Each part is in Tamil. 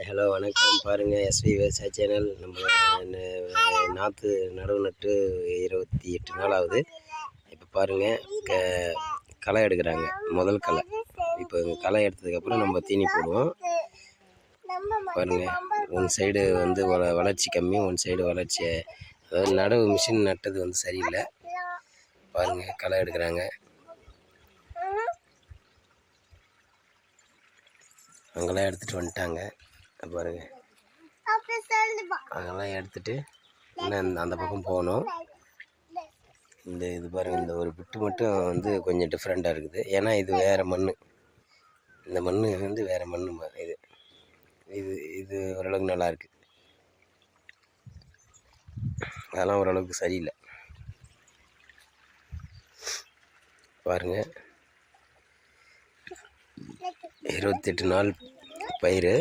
ஹலோ வணக்கம். பாருங்கள், எஸ்வி விவசாய சேனல். நம்ம நாற்று நடவு நட்டு 28 நாள் ஆகுது. இப்போ பாருங்கள், களை எடுக்கிறாங்க. முதல் களை. இப்போ களை எடுத்ததுக்கப்புறம் நம்ம தீனி போடுவோம். பாருங்கள், ஒன் சைடு வந்து வளர்ச்சி கம்மி, ஒன் சைடு வளர்ச்சி, அதாவது நடவு மிஷின் நட்டது வந்து சரியில்லை. பாருங்கள், களை எடுக்கிறாங்க. அங்கெல்லாம் எடுத்துகிட்டு வந்துட்டாங்க. பாருங்கள், அதெல்லாம் எடுத்துகிட்டு இன்னும் அந்த பக்கம் போகணும். இது பாருங்கள், இந்த ஒரு பிட்டு மட்டும் வந்து கொஞ்சம் டிஃப்ரெண்ட்டாக இருக்குது. ஏன்னா இது வேறு மண். இந்த மண் வந்து வேறு மண். இது இது இது ஓரளவுக்கு நல்லாயிருக்கு. அதெல்லாம் ஓரளவுக்கு சரியில்லை. பாருங்கள், 28 நாள் பயிர்.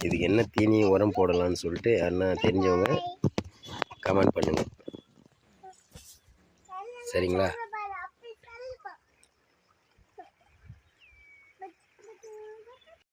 இதுக்கு என்ன தீனி உரம் போடலான்னு சொல்லிட்டு யாருன்னா தெரிஞ்சவங்க கமெண்ட் பண்ணுங்கள். சரிங்களா?